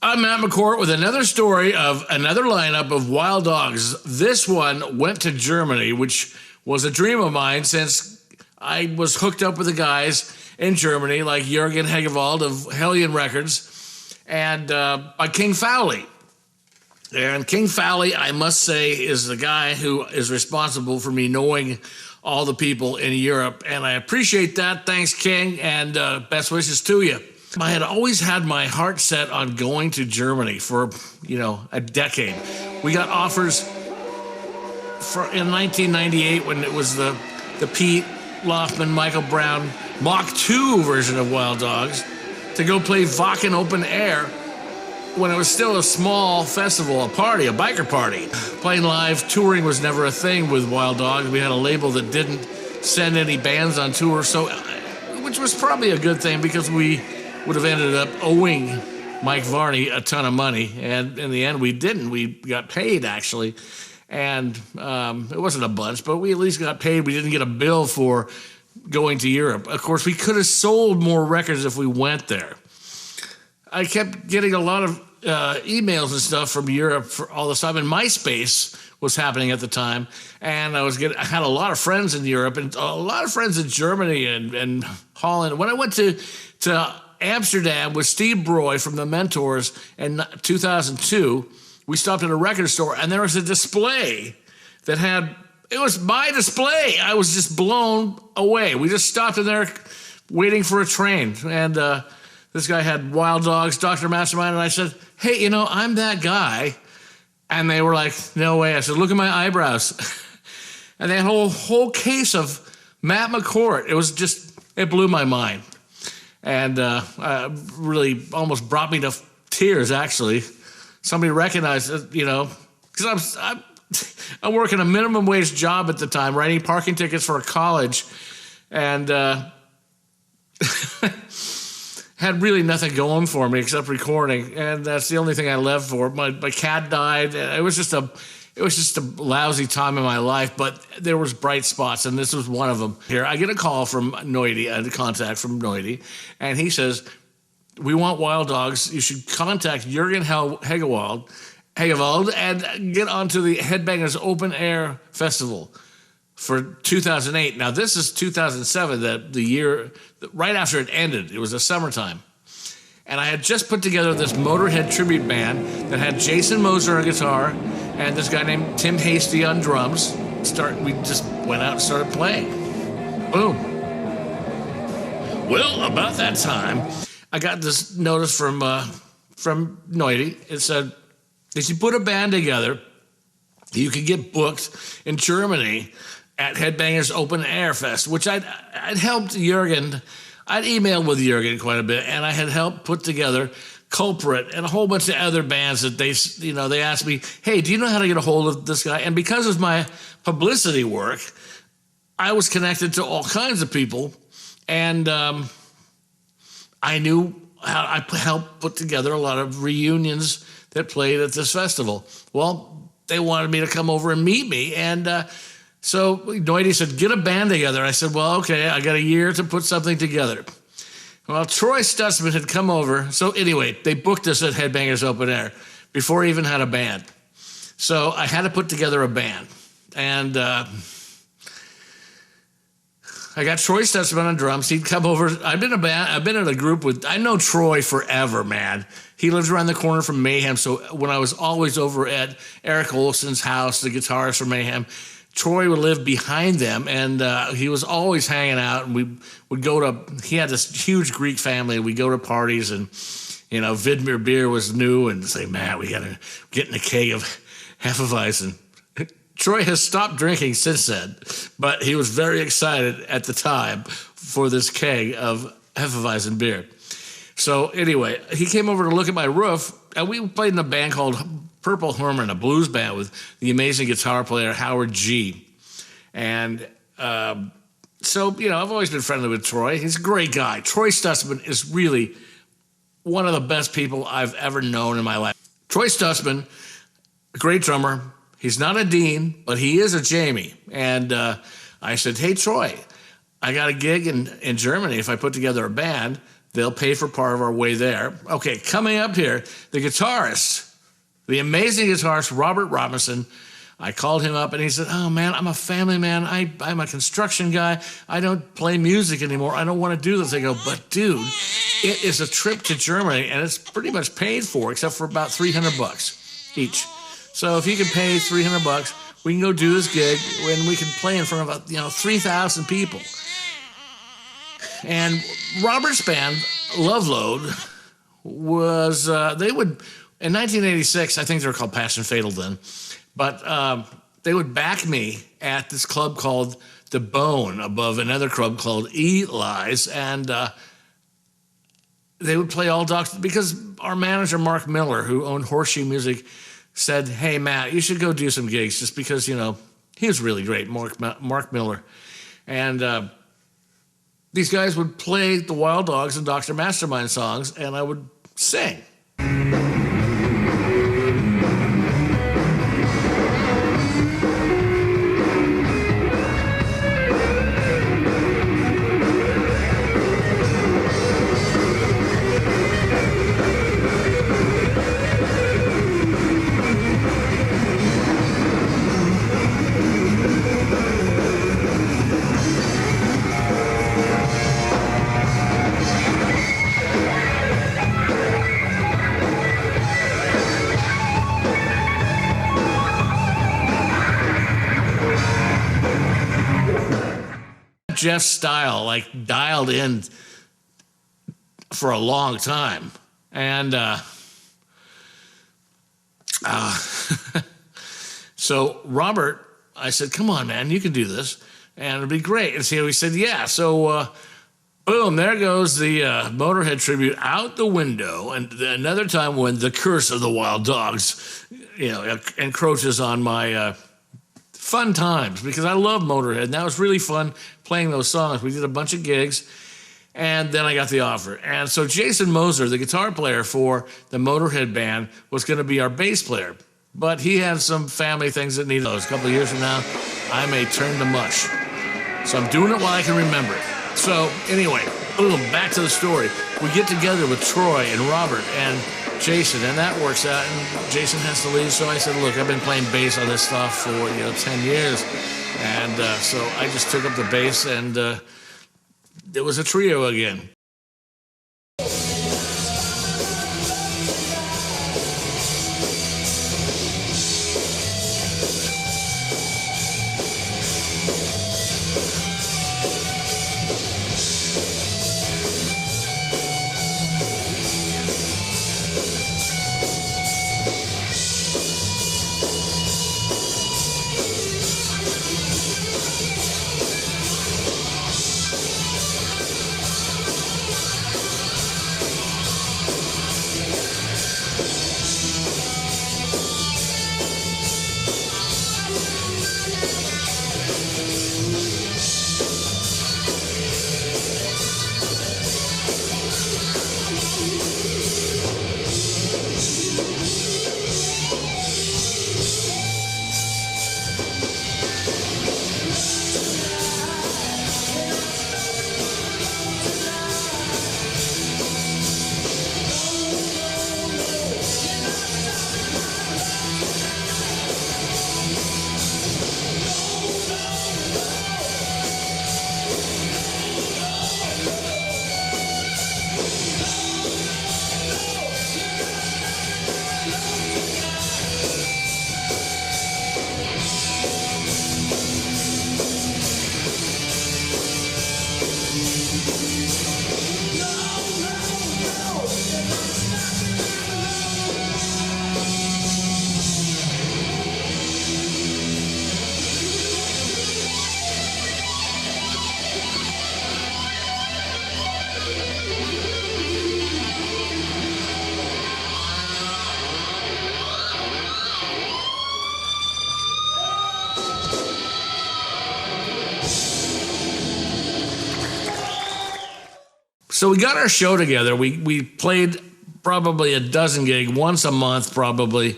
I'm Matt McCourt with another story of another lineup of wild dogs. This one went to Germany, which was a dream of mine since I was hooked up with the guys in Germany, like Jürgen Hegewald of Hellion Records, and by King Fowley. And King Fowley, I must say, is the guy who is responsible for me knowing all the people in Europe, and I appreciate that. Thanks, King, and best wishes to you. I had always had my heart set on going to Germany for, a decade. We got offers in 1998 when it was the Pete Lofman, Michael Brown Mach 2 version of Wild Dogs to go play Wacken open air when it was still a small festival, a party, a biker party. Playing live, touring was never a thing with Wild Dogs. We had a label that didn't send any bands on tour, which was probably a good thing because we would have ended up owing Mike Varney a ton of money, and in the end we didn't. We got paid, actually, and it wasn't a bunch, but we at least got paid. We didn't get a bill for going to Europe. Of course, we could have sold more records if we went there. I kept getting a lot of emails and stuff from Europe for all this time, and MySpace was happening at the time, and I had a lot of friends in Europe and a lot of friends in Germany and Holland. When I went to Amsterdam with Steve Broy from the Mentors in 2002, we stopped at a record store, and there was a display it was my display. I was just blown away. We just stopped in there waiting for a train, and this guy had Wild Dogs, Dr. Mastermind, and I said, hey, I'm that guy. And they were like, no way. I said, look at my eyebrows. And they had a whole case of Matt McCourt. It blew my mind. And really almost brought me to tears, actually. Somebody recognized it, because I'm working a minimum wage job at the time, writing parking tickets for a college, and had really nothing going for me except recording, and that's the only thing I lived for. My cat died. It was just a lousy time in my life, but there was bright spots, and this was one of them. Here, I get a call from Noity, a contact from Noity, and he says, we want Wild Dogs. You should contact Jürgen Hegewald and get onto the Headbangers Open Air Festival for 2008. Now, this is 2007, the year right after it ended. It was the summertime. And I had just put together this Motorhead tribute band that had Jason Moser on guitar and this guy named Tim Hasty on drums. We just went out and started playing. Boom. Well, about that time, I got this notice from Noity. It said, if you put a band together, you could get booked in Germany at Headbangers Open Air Fest, which I'd helped Jürgen. I'd emailed with Jürgen quite a bit, and I had helped put together Culprit and a whole bunch of other bands that they asked me, hey, do you know how to get a hold of this guy? And because of my publicity work, I was connected to all kinds of people, and I knew how I helped put together a lot of reunions that played at this festival. Well, they wanted me to come over and meet me, and so Noity said, get a band together. I said, well, okay, I got a year to put something together. Well, Troy Stutzman had come over. So anyway, they booked us at Headbangers Open Air before I even had a band. So I had to put together a band. And I got Troy Stutzman on drums. He'd come over. I've been in a group with, I know Troy forever, man. He lives around the corner from Mayhem. So when I was always over at Eric Olson's house, the guitarist for Mayhem, Troy would live behind them, and he was always hanging out, and we would he had this huge Greek family, and we'd go to parties, and, Vidmir beer was new, and say, man, we got to get in a keg of Hefeweizen. Troy has stopped drinking since then, but he was very excited at the time for this keg of Hefeweizen beer. So anyway, he came over to look at my roof, and we played in a band called Purple Herman, a blues band with the amazing guitar player Howard G. And so, I've always been friendly with Troy. He's a great guy. Troy Stutzman is really one of the best people I've ever known in my life. Troy Stutzman, a great drummer. He's not a Dean, but he is a Jamie. And I said, hey, Troy, I got a gig in Germany if I put together a band They'll pay for part of our way there. Okay, coming up here, the guitarist, the amazing guitarist, Robert Robinson. I called him up and he said, oh man, I'm a family man. I'm a construction guy. I don't play music anymore. I don't want to do this. I go, but dude, it is a trip to Germany and it's pretty much paid for except for about $300 each. So if you can pay $300, we can go do this gig and we can play in front of 3,000 people. And Robert's band, Love Load, was, they would, in 1986, I think they were called Passion Fatal then, but they would back me at this club called The Bone above another club called Eli's, and they would play all dogs because our manager, Mark Miller, who owned Horseshoe Music, said, hey, Matt, you should go do some gigs just because, he was really great, Mark Miller. And these guys would play the Wild Dogs and Dr. Mastermind songs, and I would sing. Jeff's style, like dialed in for a long time. And so Robert, I said, come on, man, you can do this. And it'll be great. And so he said, yeah. So boom, there goes the Motorhead tribute out the window. And another time when the curse of the Wild Dogs, encroaches on my fun times, because I love Motorhead, and that was really fun playing those songs. We did a bunch of gigs, and then I got the offer. And so Jason Moser, the guitar player for the Motorhead band, was going to be our bass player. But he had some family things that needed those. A couple of years from now, I may turn to mush. So I'm doing it while I can remember it. So anyway, boom, back to the story. We get together with Troy and Robert and Jason, and that works out, and Jason has to leave, so I said, look, I've been playing bass on this stuff for 10 years, and so I just took up the bass, and it was a trio again. So we got our show together. We played probably a dozen gigs, once a month probably.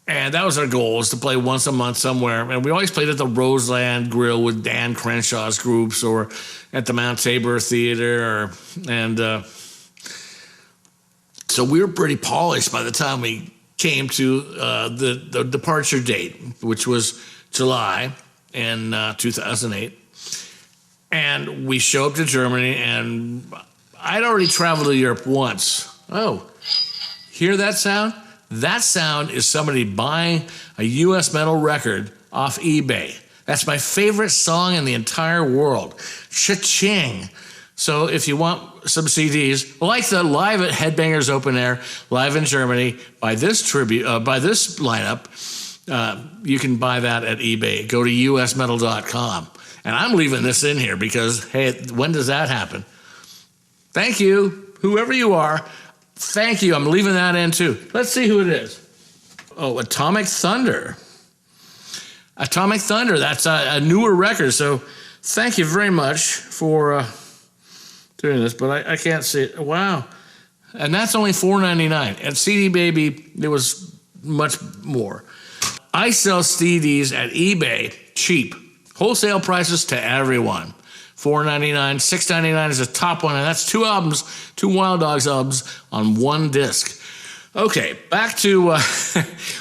And that was our goal, was to play once a month somewhere. And we always played at the Roseland Grill with Dan Crenshaw's groups, or at the Mount Tabor Theater. And So we were pretty polished by the time we came to the departure date, which was July in 2008. And we show up to Germany, and I'd already traveled to Europe once. Oh, hear that sound? That sound is somebody buying a U.S. metal record off eBay. That's my favorite song in the entire world. Cha-ching. So if you want some CDs, like the Live at Headbangers Open Air, live in Germany, by this lineup, you can buy that at eBay. Go to usmetal.com. And I'm leaving this in here because, hey, when does that happen? Thank you, whoever you are. Thank you. I'm leaving that in too. Let's see who it is. Oh, Atomic Thunder. Atomic Thunder. That's a newer record. So thank you very much for doing this. But I can't see it. Wow. And that's only $4.99. At CD Baby, it was much more. I sell CDs at eBay cheap. Wholesale prices to everyone. $4.99, $6.99 is the top one, and that's 2 albums, 2 Wild Dogs albums on 1 disc. Okay, back to,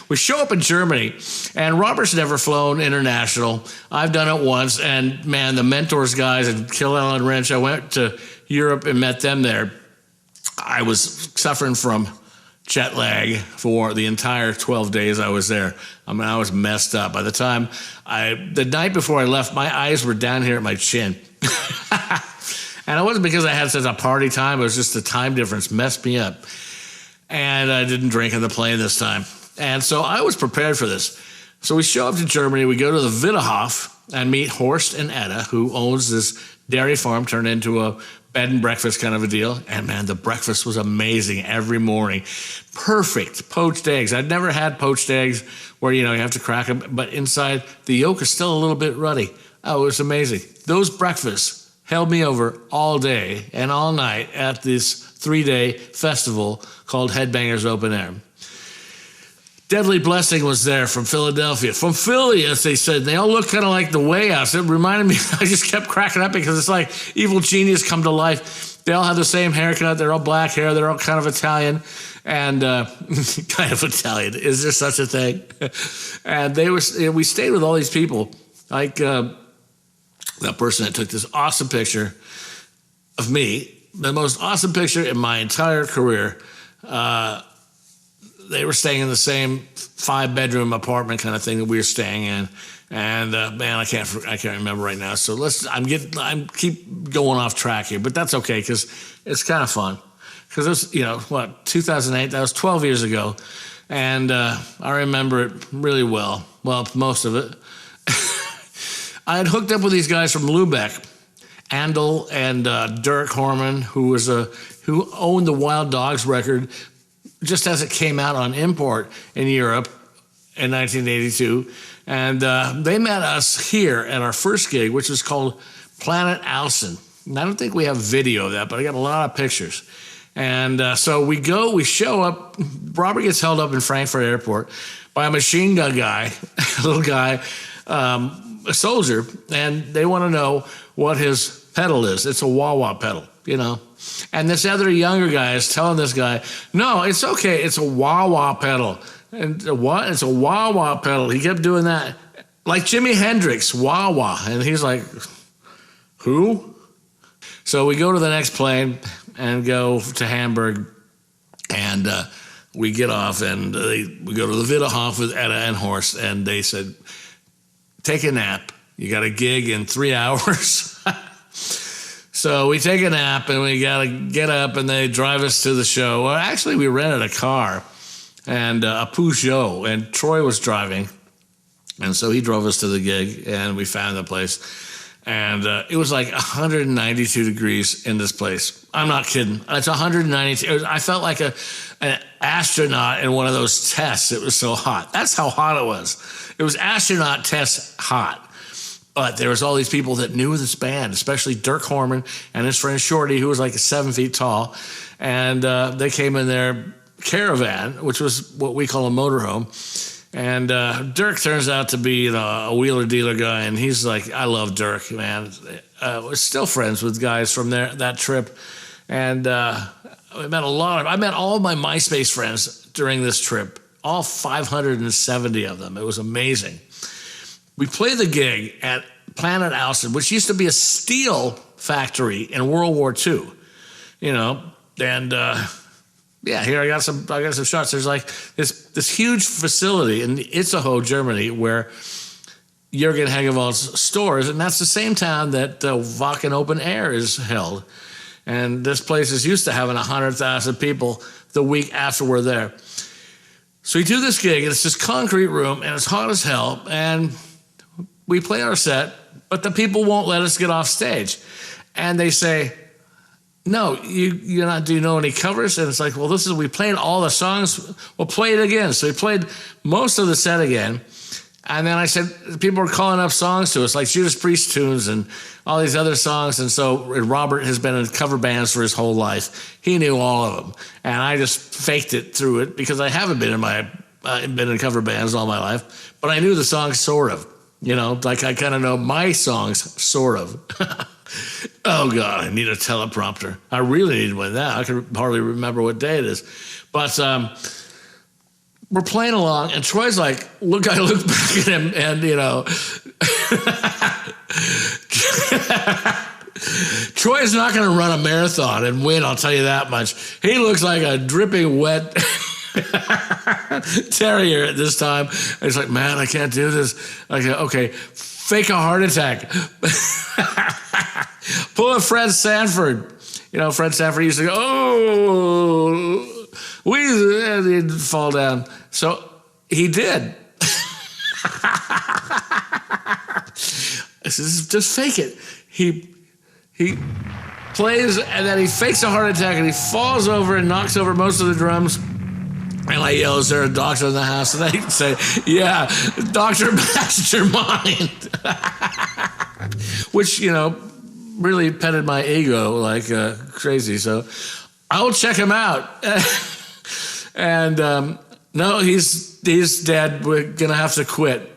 we show up in Germany, and Robert's never flown international. I've done it once, and man, the Mentors guys and Kill Alan Wrench, I went to Europe and met them there. I was suffering from jet lag for the entire 12 days I was there. I mean, I was messed up. By the time the night before I left, my eyes were down here at my chin. And it wasn't because I had such a party time. It was just the time difference messed me up. And I didn't drink on the plane this time. And so I was prepared for this. So we show up to Germany. We go to the Wiith and meet Horst and Etta, who owns this dairy farm turned into a bed and breakfast kind of a deal. And man, the breakfast was amazing every morning. Perfect. Poached eggs. I'd never had poached eggs where, you have to crack them, but inside the yolk is still a little bit ruddy. Oh, it was amazing. Those breakfasts held me over all day and all night at this 3-day festival called Headbangers Open Air. Deadly Blessing was there from Philadelphia. From Philly, as they said. They all look kind of like the Way Outs. It reminded me, I just kept cracking up because it's like Evil Genius come to life. They all have the same haircut. They're all black hair. They're all kind of Italian. And kind of Italian. Is there such a thing? And we stayed with all these people. Like that person that took this awesome picture of me. The most awesome picture in my entire career. They were staying in the same 5-bedroom apartment kind of thing that we were staying in, and man, I can't remember right now. So I'm keep going off track here, but that's okay because it's kind of fun. Because it was 2008. That was 12 years ago, and I remember it really well. Well, most of it. I had hooked up with these guys from Lubeck, Andel and Dirk Horman, who owned the Wild Dogs record just as it came out on import in Europe in 1982. And they met us here at our first gig, which was called Planet Alcin. And I don't think we have video of that, but I got a lot of pictures. And so we show up. Robert gets held up in Frankfurt Airport by a machine gun guy, a little guy, a soldier, and they want to know what his pedal is. It's a wah-wah pedal, And this other younger guy is telling this guy, no, it's okay. It's a wah-wah pedal. And what? It's a wah-wah pedal. He kept doing that. Like Jimi Hendrix, wah-wah. And he's like, who? So we go to the next plane and go to Hamburg. And we get off and we go to the Wiith with Etta and Horst. And they said, take a nap. You got a gig in 3 hours. So we take a nap and we got to get up and they drive us to the show. Well, actually, we rented a car and a Peugeot, and Troy was driving. And so he drove us to the gig and we found the place. And it was like 192 degrees in this place. I'm not kidding. It's 192. I felt like an astronaut in one of those tests. It was so hot. That's how hot it was. It was astronaut test hot. But there was all these people that knew this band, especially Dirk Horman and his friend Shorty, who was like 7 feet tall. And they came in their caravan, which was what we call a motorhome. And Dirk turns out to be a wheeler dealer guy. And he's like, I love Dirk, man. We're still friends with guys from that trip. And I met I met all of my MySpace friends during this trip, all 570 of them. It was amazing. We played the gig at Planet Alcid, which used to be a steel factory in World War II, you know, and yeah, here I got some shots. There's like this huge facility in Itzehoe, Germany, where Jürgen Hegewald's stores, and that's the same town that Wacken Open Air is held. And this place is used to having 100,000 people the week after we're there. So we do this gig, and it's this concrete room, and it's hot as hell, and we play our set, but the people won't let us get off stage. And they say, no, you're not, do you know any covers? And it's like, well, we played all the songs, we'll play it again. So we played most of the set again. And then I said, people were calling up songs to us, like Judas Priest tunes and all these other songs. And so Robert has been in cover bands for his whole life. He knew all of them. And I just faked it through it because I haven't been in cover bands all my life. But I knew the songs sort of, you know, like I kind of know my songs sort of. Oh, God, I need a teleprompter. I really need one now. I can hardly remember what day it is. But we're playing along, and Troy's like, I look back at him, and, you know, Troy's not going to run a marathon and win, I'll tell you that much. He looks like a dripping wet terrier at this time. And he's like, man, I can't do this. I go, okay, fake a heart attack. Pull a Fred Sanford. You know, Fred Sanford used to go, oh, he'd fall down. So he did. I said, just fake it. He plays, and then he fakes a heart attack, and he falls over and knocks over most of the drums. And I yell, is there a doctor in the house? And they say, yeah, Dr. Mastermind. Which, you know, really petted my ego like crazy. So I'll check him out. And no, he's dead. We're going to have to quit.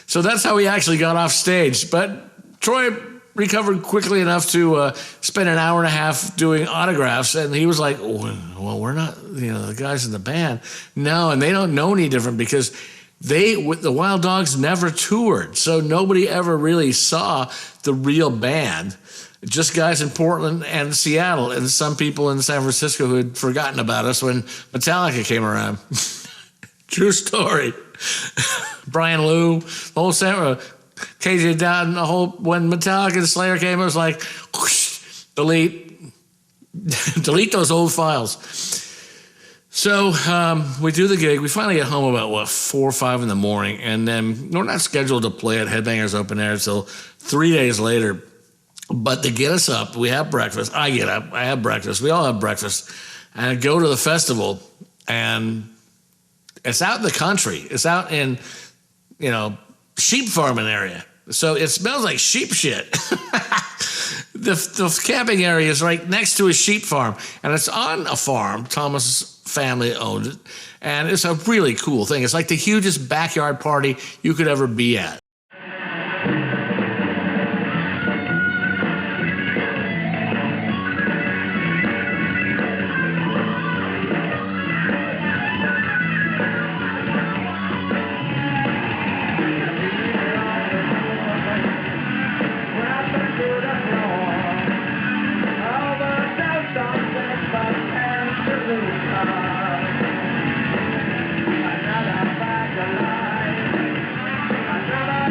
So that's how we actually got off stage. But Troy recovered quickly enough to spend an hour and a half doing autographs. And he was like, well, we're not, you know, the guys in the band. No, and they don't know any different because the Wild Dogs never toured. So nobody ever really saw the real band. Just guys in Portland and Seattle, and some people in San Francisco who had forgotten about us when Metallica came around. True story. Brian Lou, the whole KJ Dowden, when Metallica and Slayer came, it was like, whoosh, delete those old files. So we do the gig. We finally get home about, 4 or 5 in the morning, and then we're not scheduled to play at Headbangers Open Air until 3 days later. But to get us up, we have breakfast. I get up, I have breakfast. We all have breakfast. And I go to the festival, and it's out in the country. It's out in, you know, sheep farming area. So it smells like sheep shit. The camping area is right next to a sheep farm. And it's on a farm. Thomas' family owned it. And it's a really cool thing. It's like the hugest backyard party you could ever be at. Another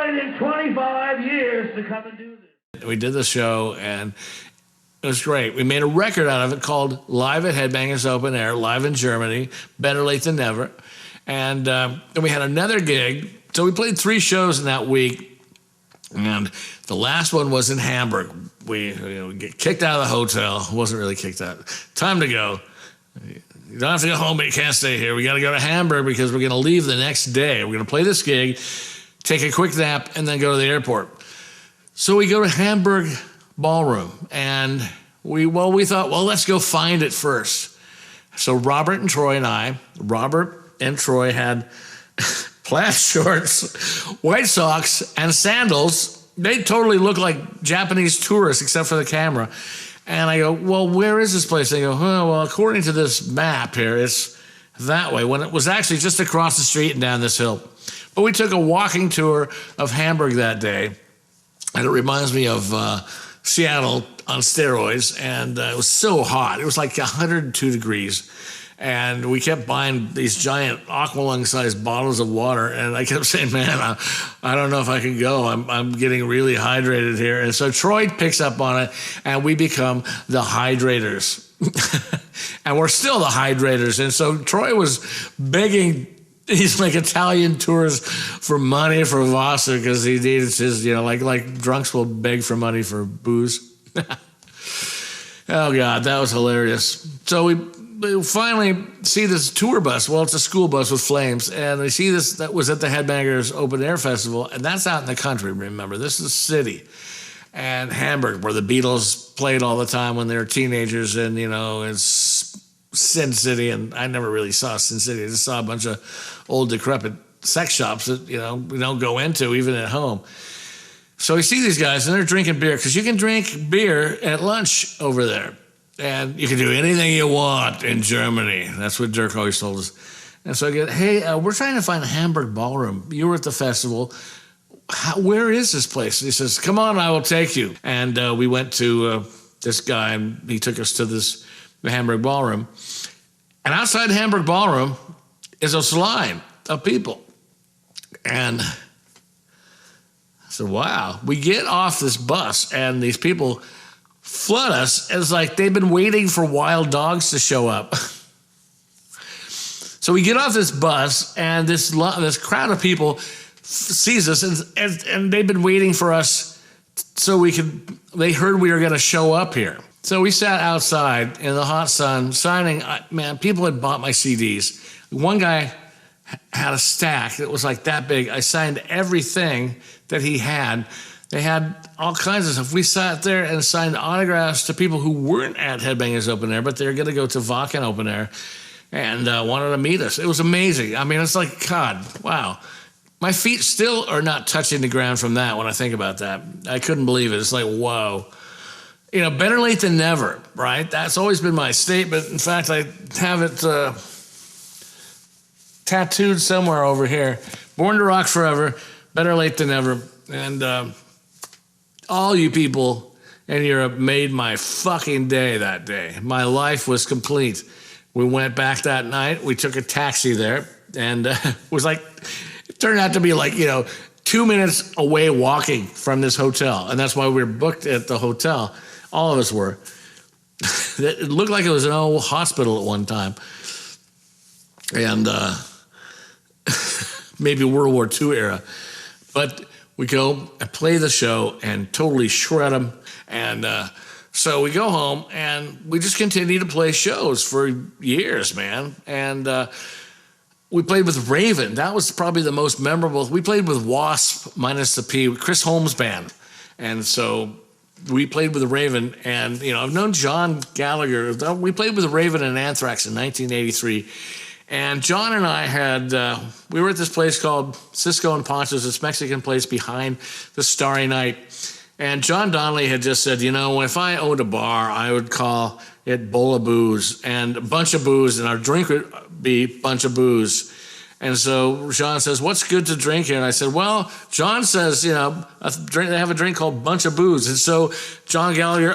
waited 25 years to come and do this. We did the show, and it was great. We made a record out of it called Live at Headbangers Open Air, live in Germany, Better Late Than Never. And then we had another gig. So we played 3 shows in that week. And the last one was in Hamburg. We get kicked out of the hotel. Wasn't really kicked out. Time to go. You don't have to go home, but you can't stay here. We got to go to Hamburg because we're going to leave the next day. We're going to play this gig, take a quick nap, and then go to the airport. So we go to Hamburg Ballroom, and we thought, well, let's go find it first. So Robert and Troy had plaid shorts, white socks, and sandals. They totally look like Japanese tourists, except for the camera. And I go, well, where is this place? They go, well, according to this map here, it's that way, when it was actually just across the street and down this hill. But we took a walking tour of Hamburg that day, and it reminds me of Seattle on steroids, and it was so hot. It was like 102 degrees. And we kept buying these giant aqualung-sized bottles of water, and I kept saying, man, I don't know if I can go. I'm getting really hydrated here. And so Troy picks up on it, and we become the Hydrators. And we're still the Hydrators. And so Troy was begging these like Italian tourists for money for Vassar because he needed his, like drunks will beg for money for booze. Oh, God, that was hilarious. So we finally see this tour bus. Well, it's a school bus with flames. And we see this that was at the Headbangers Open Air Festival. And that's out in the country, remember. This is a city. And Hamburg, where the Beatles played all the time when they were teenagers. And, it's Sin City. And I never really saw Sin City. I just saw a bunch of old, decrepit sex shops that, we don't go into even at home. So we see these guys, and they're drinking beer. Because you can drink beer at lunch over there. And you can do anything you want in Germany. That's what Dirk always told us. And so I get, hey, we're trying to find a Hamburg Ballroom. You were at the festival. Where is this place? And he says, come on, I will take you. And we went to this guy, and he took us to the Hamburg Ballroom. And outside the Hamburg Ballroom is a line of people. And I said, wow. We get off this bus, and these people flood us. It's like they've been waiting for Wild Dogs to show up. So we get off this bus, and this crowd of people sees us, and they've been waiting for us so they heard we were going to show up here. So we sat outside in the hot sun signing. Man, people had bought my CDs. One guy had a stack that was like that big. I signed everything that he had. They had all kinds of stuff. We sat there and signed autographs to people who weren't at Headbangers Open Air, but they were going to go to Wacken Open Air and wanted to meet us. It was amazing. I mean, it's like, God, wow. My feet still are not touching the ground from that when I think about that. I couldn't believe it. It's like, whoa. Better late than never, right? That's always been my statement. In fact, I have it tattooed somewhere over here. Born to rock forever, better late than never. And all you people in Europe made my fucking day that day. My life was complete. We went back that night. We took a taxi there, and it turned out to be 2 minutes away walking from this hotel. And that's why we were booked at the hotel. All of us were. It looked like it was an old hospital at one time. And maybe World War II era. But we go and play the show and totally shred them. And so we go home, and we just continue to play shows for years, man. And we played with Raven. That was probably the most memorable. We played with Wasp minus the P, Chris Holmes' band. And so we played with Raven. And, I've known John Gallagher. We played with Raven and Anthrax in 1983. And John and I we were at this place called Cisco and Poncho's, this Mexican place behind the Starry Night. And John Donnelly had just said, if I owned a bar, I would call it Bowl of Booze and a bunch of booze, and our drink would be bunch of booze. And so John says, what's good to drink here? And I said, well, John says, they have a drink called Bunch of Booze. And so John Gallagher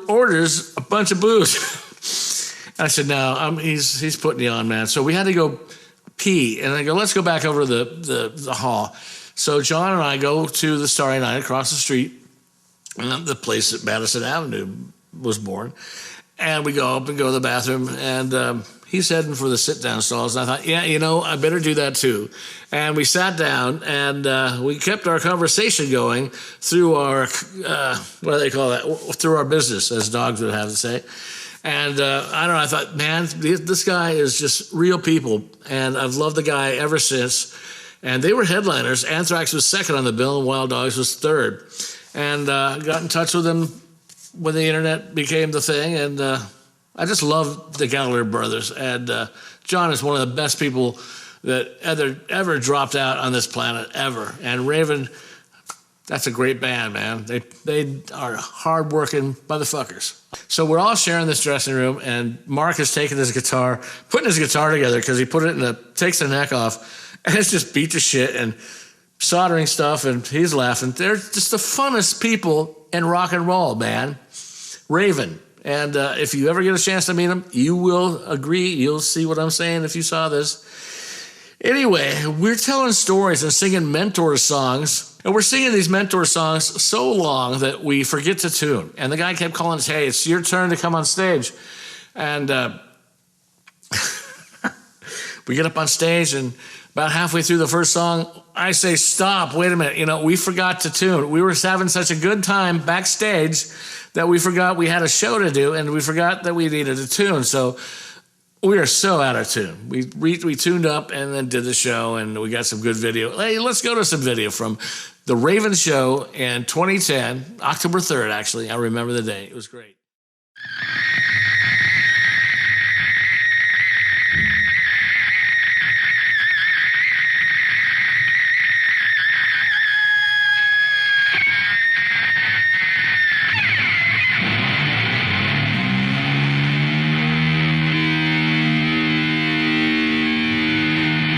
orders a bunch of booze. I said, no, he's putting you on, man. So we had to go pee. And I go, let's go back over to the hall. So John and I go to the Starry Night across the street, the place that Madison Avenue was born. And we go up and go to the bathroom, and he's heading for the sit-down stalls. And I thought, yeah, I better do that too. And we sat down, and we kept our conversation going through our, what do they call that? Through our business, as dogs would have to say. And I don't know, I thought, man, this guy is just real people. And I've loved the guy ever since. And they were headliners. Anthrax was second on the bill, and Wild Dogs was third. And got in touch with them when the internet became the thing, and I just love the Gallagher brothers. And John is one of the best people that ever dropped out on this planet, ever. And Raven, that's a great band, man. They are hard-working motherfuckers. So we're all sharing this dressing room, and Mark is taking his guitar, putting his guitar together because he put it takes the neck off, and it's just beat to shit and soldering stuff, and he's laughing. They're just the funnest people in rock and roll, man. Raven. And if you ever get a chance to meet him, you will agree. You'll see what I'm saying if you saw this. Anyway, we're telling stories and singing Mentor songs. And we're singing these Mentor songs so long that we forget to tune. And the guy kept calling us, hey, it's your turn to come on stage. And we get up on stage, and about halfway through the first song, I say, stop, wait a minute. We forgot to tune. We were having such a good time backstage that we forgot we had a show to do, and we forgot that we needed a tune. So we are so out of tune. We tuned up and then did the show, and we got some good video. Hey, let's go to some video from the Raven show in 2010, October 3rd, actually. I remember the day. It was great.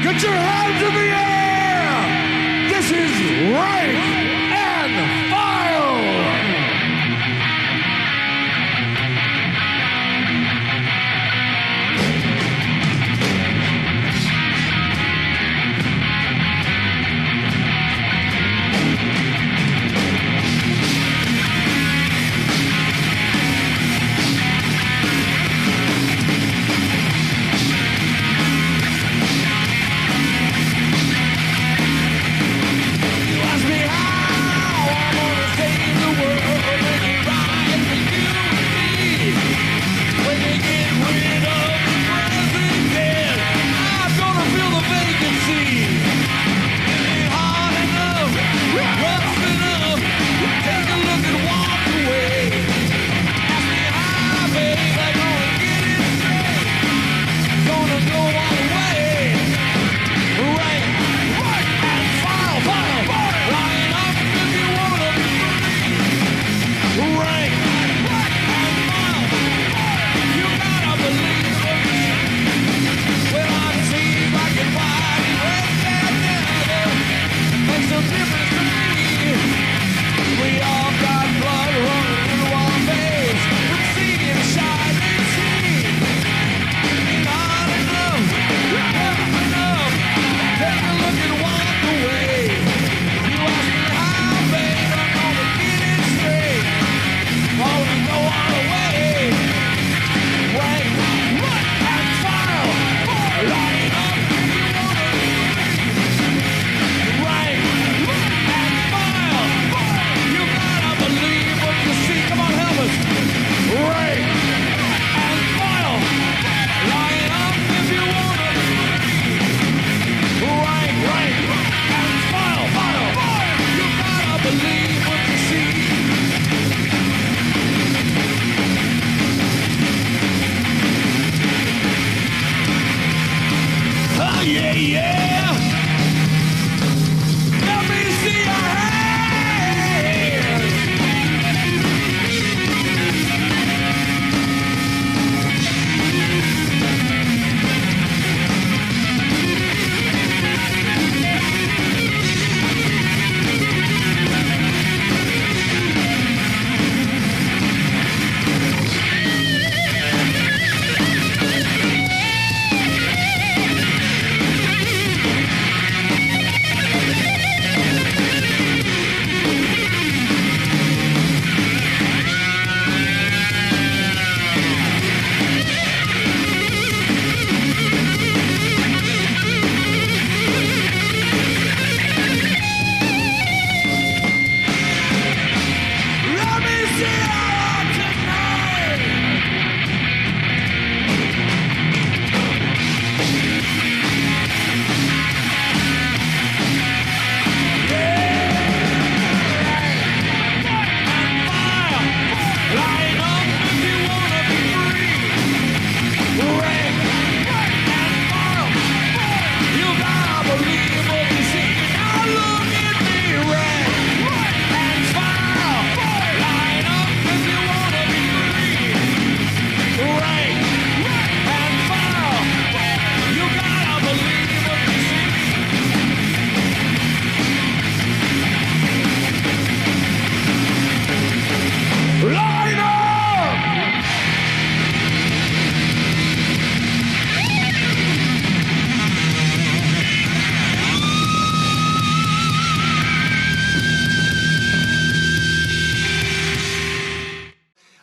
Get your hands in the air! This is Rank and File!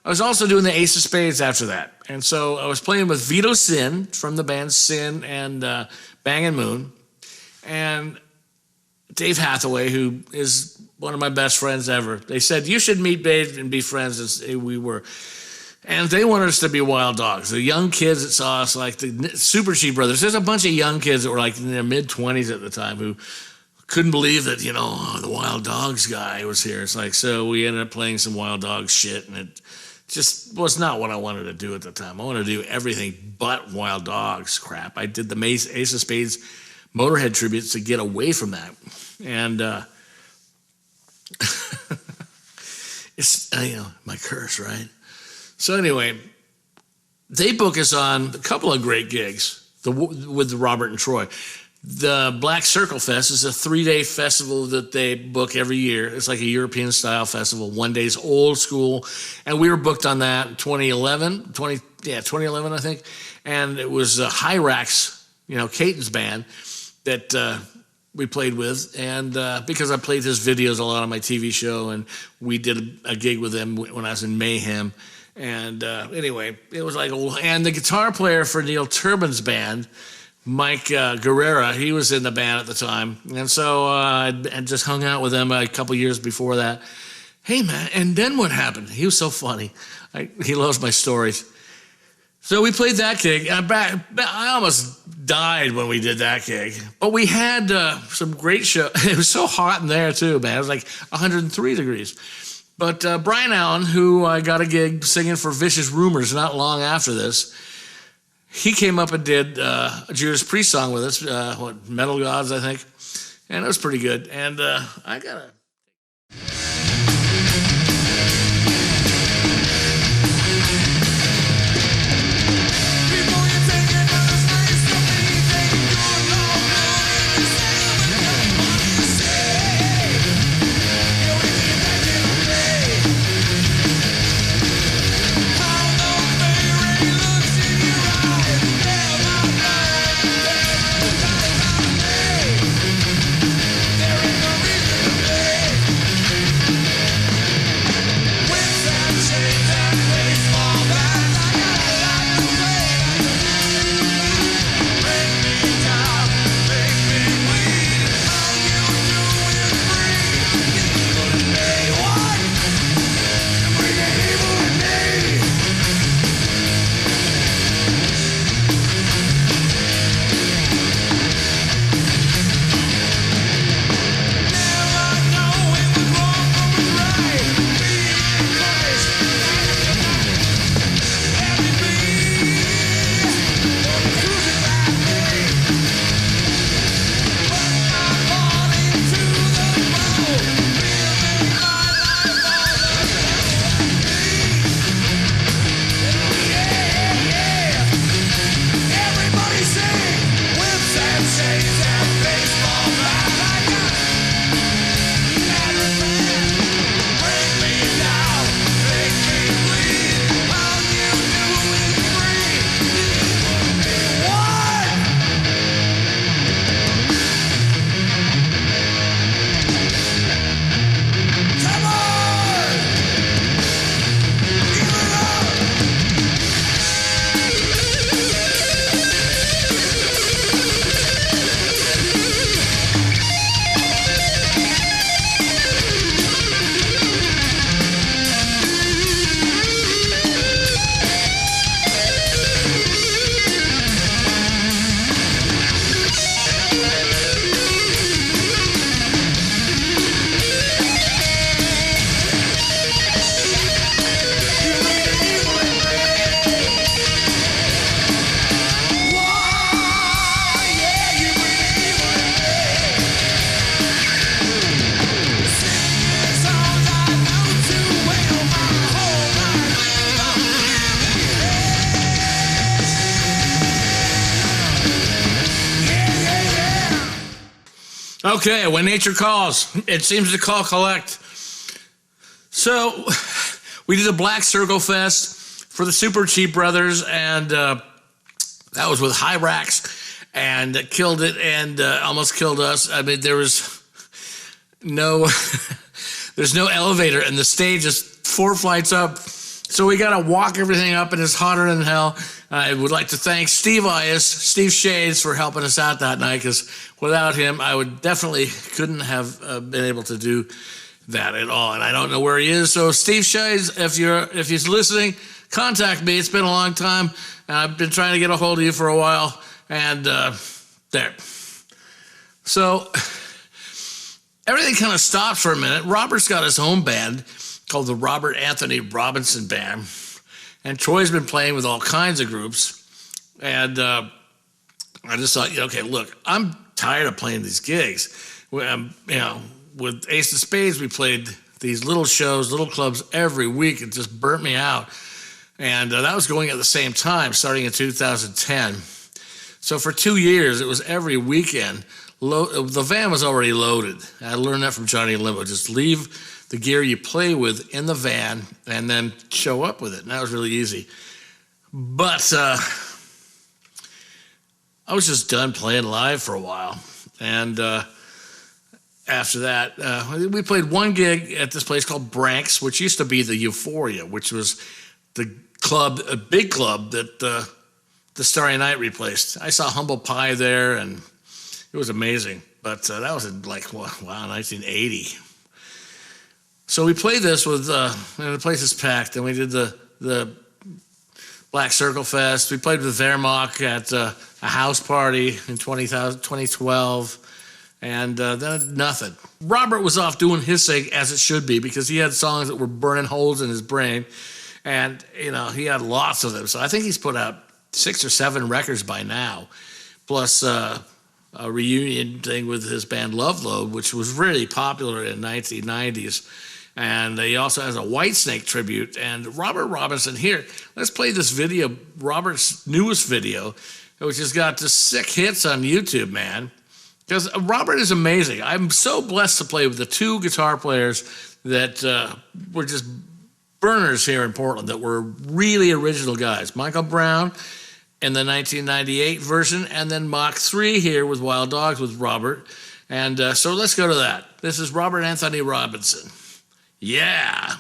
I was also doing the Ace of Spades after that. And so I was playing with Vito Sin from the band Sin and Bang & Moon. And Dave Hathaway, who is one of my best friends ever, they said, you should meet Dave and be friends. And we were. And they wanted us to be Wild Dogs. The young kids that saw us, like the Super Cheap Brothers. There's a bunch of young kids that were like in their mid-20s at the time who couldn't believe that, the Wild Dogs guy was here. It's like, so we ended up playing some Wild Dogs shit, and it just was not what I wanted to do at the time. I wanted to do everything but Wild Dogs crap. I did the Ace of Spades Motorhead tributes to get away from that. And it's, my curse, right? So anyway, they book us on a couple of great gigs with Robert and Troy. The Black Circle Fest is a 3-day festival that they book every year. It's like a European-style festival. 1 day's old school. And we were booked on that in 2011, I think. And it was Hyrax, Caton's band that we played with. And because I played his videos a lot on my TV show, and we did a gig with them when I was in Mayhem. And anyway, it was like old. And the guitar player for Neil Turbin's band, Mike Guerrera, he was in the band at the time. And so I just hung out with him a couple years before that. Hey, man, and then what happened? He was so funny. He loves my stories. So we played that gig. I almost died when we did that gig. But we had some great shows. It was so hot in there, too, man. It was like 103 degrees. But Brian Allen, who I got a gig singing for Vicious Rumors not long after this, he came up and did a Judas Priest song with us, Metal Gods, I think. And it was pretty good. And I got to... Okay, when nature calls, it seems to call collect. So we did a Black Circle Fest for the Super Cheap Brothers, and that was with Hyrax, and killed it and almost killed us. I mean, there's no elevator, and the stage is 4 flights up, So we got to walk everything up, and it's hotter than hell. I would like to thank Steve Shades, for helping us out that night, because without him, I would definitely couldn't have been able to do that at all. And I don't know where he is. So Steve Shades, if he's listening, contact me. It's been a long time. I've been trying to get a hold of you for a while. And there. So everything kind of stopped for a minute. Robert's got his own band called the Robert Anthony Robinson Band. And Troy's been playing with all kinds of groups. And I just thought, okay, look, I'm tired of playing these gigs. With Ace of Spades, we played these little shows, little clubs every week. It just burnt me out. And that was going at the same time, starting in 2010. So for 2 years, it was every weekend. The van was already loaded. I learned that from Johnny Limbo. Just leave the gear you play with in the van and then show up with it. And that was really easy. But I was just done playing live for a while. And after that, we played one gig at this place called Branks, which used to be the Euphoria, which was the club, a big club that the Starry Night replaced. I saw Humble Pie there, and it was amazing. But that was in 1980. So we played this with, and the place is packed, and we did the Black Circle Fest. We played with Wehrmacht at a house party in 2012, and then nothing. Robert was off doing his thing, as it should be, because he had songs that were burning holes in his brain, and he had lots of them. So I think he's put out 6 or 7 records by now, plus a reunion thing with his band Love Load, which was really popular in the 1990s. And he also has a Whitesnake tribute. And Robert Robinson, here, let's play this video, Robert's newest video, which has got just sick hits on YouTube, man. Because Robert is amazing. I'm so blessed to play with the 2 guitar players that were just burners here in Portland, that were really original guys. Michael Brown in the 1998 version, and then MKIII here with Wild Dogs with Robert. And so let's go to that. This is Robert Anthony Robinson. Yeah.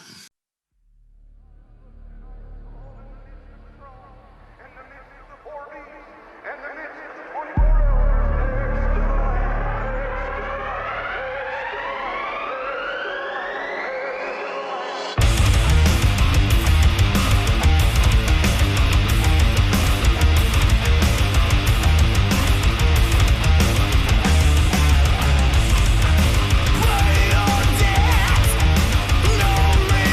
No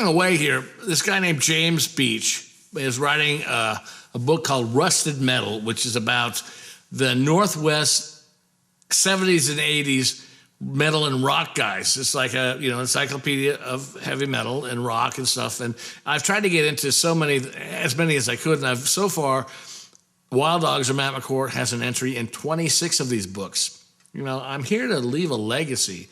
along the way here, this guy named James Beach is writing a book called Rusted Metal, which is about the Northwest 70s and 80s metal and rock guys. It's like a encyclopedia of heavy metal and rock and stuff. And I've tried to get into as many as I could. And I've so far, Wild Dogs or Matt McCourt has an entry in 26 of these books. I'm here to leave a legacy.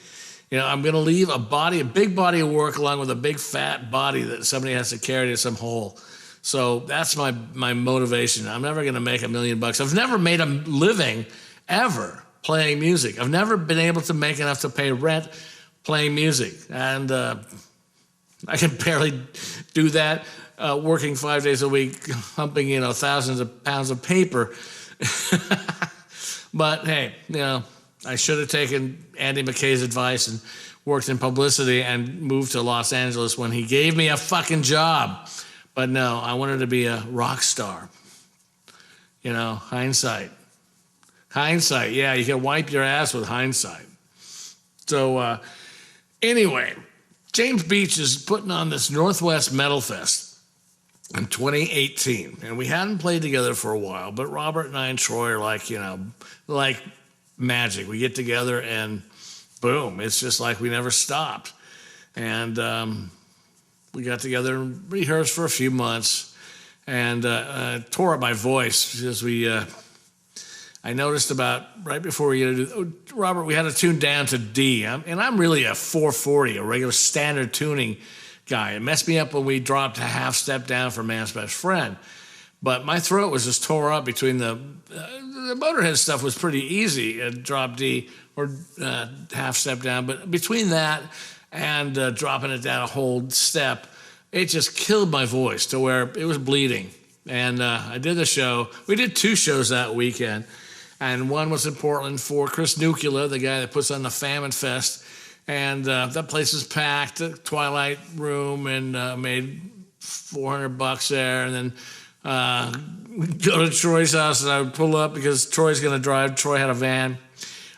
I'm going to leave a big body of work along with a big fat body that somebody has to carry to some hole. So that's my motivation. I'm never going to make $1 million. I've never made a living ever playing music. I've never been able to make enough to pay rent playing music. And I can barely do that working 5 days a week, humping, thousands of pounds of paper. But hey, I should have taken Andy McKay's advice and worked in publicity and moved to Los Angeles when he gave me a fucking job. But no, I wanted to be a rock star. Hindsight. Hindsight, yeah, you can wipe your ass with hindsight. So anyway, James Beach is putting on this Northwest Metal Fest in 2018. And we hadn't played together for a while, but Robert and I and Troy are like magic. We get together and boom, it's just like we never stopped. And we got together and rehearsed for a few months and tore up my voice because I noticed about right before Robert, we had to tune down to D. And I'm really a 440, a regular standard tuning guy. It messed me up when we dropped a half step down for Man's Best Friend. But my throat was just tore up between the Motorhead stuff was pretty easy, drop D or half step down. But between that and dropping it down a whole step, it just killed my voice to where it was bleeding. And I did the show. We did 2 shows that weekend. And one was in Portland for Chris Nucula, the guy that puts on the Famine Fest. And that place was packed, the Twilight Room, and made $400 there. And then go to Troy's house, and I would pull up because Troy's going to drive. Troy had a van.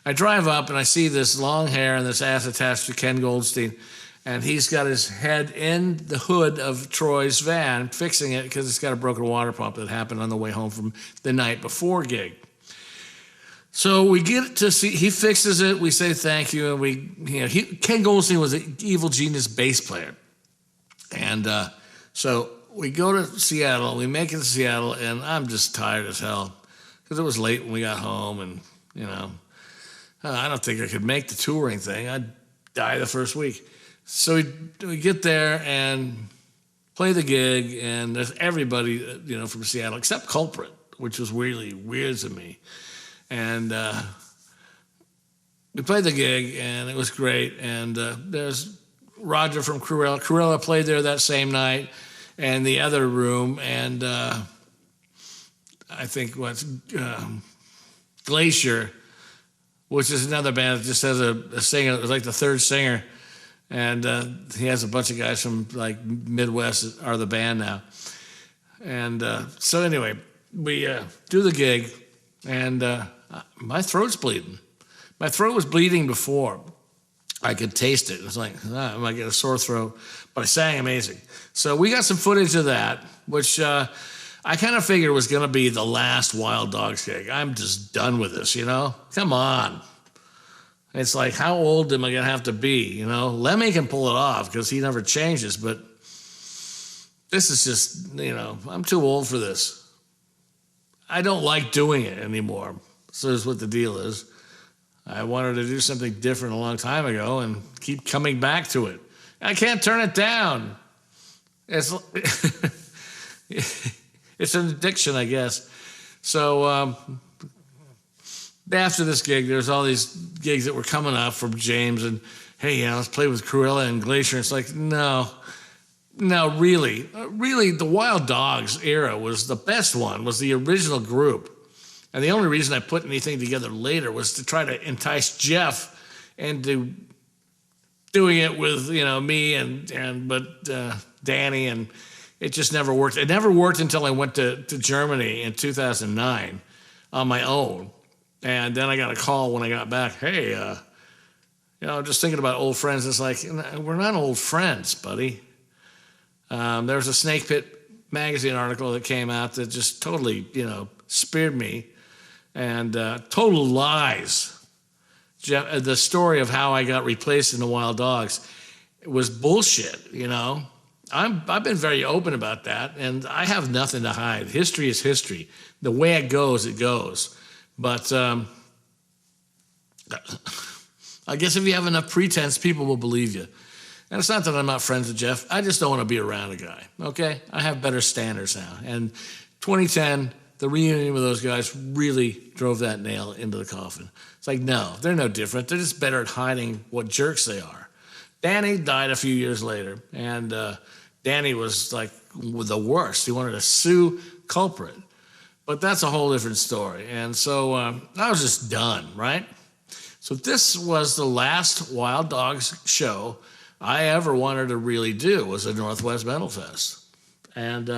I drive up, and I see this long hair and this ass attached to Ken Goldstein. And he's got his head in the hood of Troy's van, fixing it because it's got a broken water pump that happened on the way home from the night before gig. So we get to see, he fixes it, we say thank you, and Ken Goldstein was an Evil Genius bass player. And so we go to Seattle, we make it to Seattle, and I'm just tired as hell because it was late when we got home, and, I don't think I could make the touring thing. I'd die the first week. So we get there and play the gig, and there's everybody, from Seattle, except Culprit, which was really weird to me. And we played the gig, and it was great. And there's Roger from Cruella. Cruella played there that same night, and the other room. And I think Glacier, which is another band that just has a singer. It was like the third singer. And he has a bunch of guys from like Midwest that are the band now. And so anyway, we do the gig, and my throat's bleeding. My throat was bleeding before. I could taste it. It was like, I might get a sore throat. But I sang amazing. So we got some footage of that, which I kind of figured was going to be the last Wild Dogs gig. I'm just done with this, Come on. It's like, how old am I going to have to be, Lemmy can pull it off because he never changes, but this is just, I'm too old for this. I don't like doing it anymore. So that's what the deal is. I wanted to do something different a long time ago and keep coming back to it. I can't turn it down. It's it's an addiction, I guess. So after this gig, there's all these gigs that were coming up from James, and hey, let's play with Cruella and Glacier. It's like, no, really, the Wild Dogs era was the best one, was the original group. And the only reason I put anything together later was to try to entice Jeff into doing it with, me but Danny, and it just never worked. It never worked until I went to Germany in 2009 on my own. And then I got a call when I got back. Hey, just thinking about old friends. It's like, we're not old friends, buddy. There was a Snake Pit magazine article that came out that just totally, speared me, and total lies. The story of how I got replaced in the Wild Dogs was bullshit. I've been very open about that, and I have nothing to hide. History is history. The way it goes, it goes. But I guess if you have enough pretense, people will believe you. And it's not that I'm not friends with Jeff. I just don't want to be around a guy, okay? I have better standards now. And 2010, the reunion with those guys really drove that nail into the coffin. It's like, no, they're no different. They're just better at hiding what jerks they are. Danny died a few years later, and Danny was like the worst. He wanted to sue culprit. But that's a whole different story. And so I was just done, right? So this was the last Wild Dogs show I ever wanted to really do, was a Northwest Metal Fest. And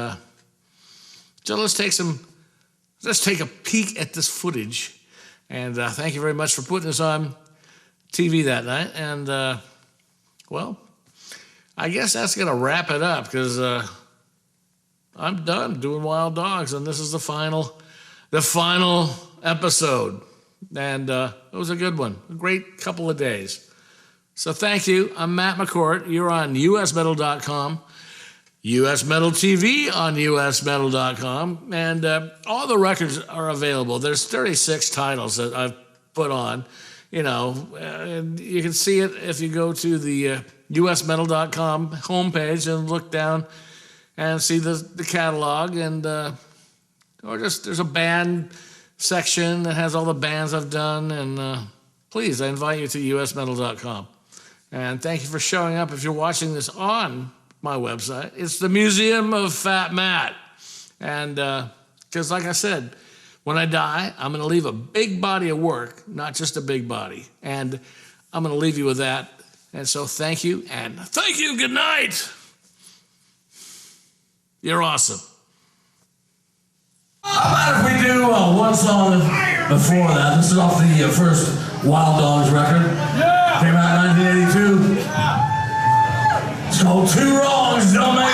so let's take a peek at this footage. And thank you very much for putting this on TV that night. And, well, I guess that's going to wrap it up, because I'm done doing Wild Dogs, and this is the final episode. And it was a good one, a great couple of days. So thank you. I'm Matt McCourt. You're on usmetal.com, US Metal TV on usmetal.com, and all the records are available. There's 36 titles that I've put on. And you can see it if you go to the usmetal.com homepage and look down and see the catalog, and or just there's a band section that has all the bands I've done. And please, I invite you to usmetal.com. And thank you for showing up if you're watching this on my website. It's the Museum of Fat Matt. And because like I said, when I die, I'm going to leave a big body of work, not just a big body. And I'm going to leave you with that. And so thank you, and thank you. Good night. You're awesome. How about if we do one song before that? This is off the first Wild Dogs record. Came out in 1982. It's called Two Wrongs Don't Make